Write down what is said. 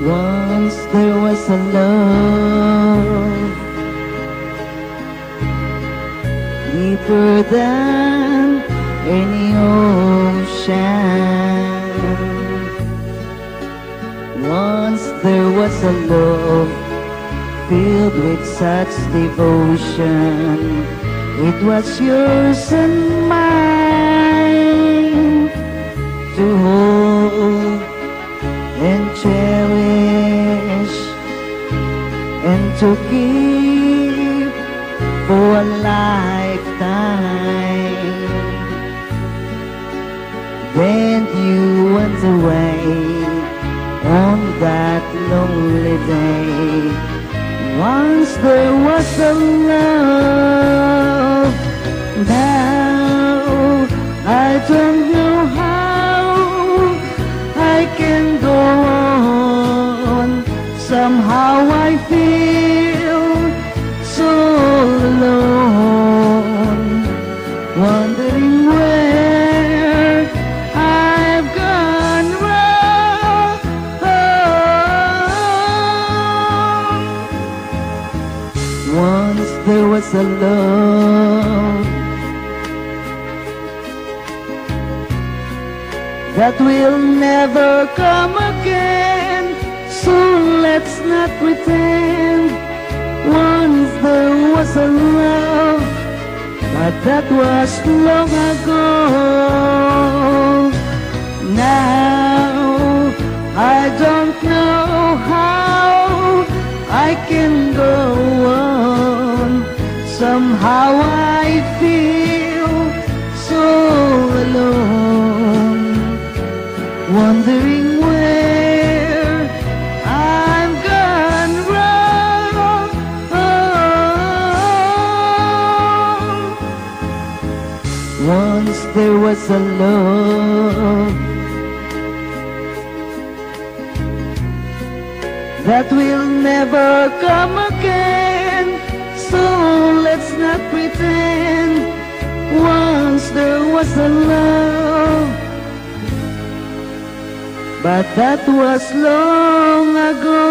Once there was a love deeper than any ocean. Once there was a love filled with such devotion. It was yours and mine to hold and cherish and to keep for a lifetime. Then you went away on that lonely day. Once there was a love, now I don't know how I can go on. Somehow I feel so alone, wondering where I've gone wrong. Once there was a love that will never come again, so let's not pretend. Once there was a love, but that was long ago. Now I don't know how I can go on. Somehow I feel so alone, wondering where I've gone wrong. Once there was a love that will never come again, so let's not pretend. Once there was a love, but that was long ago.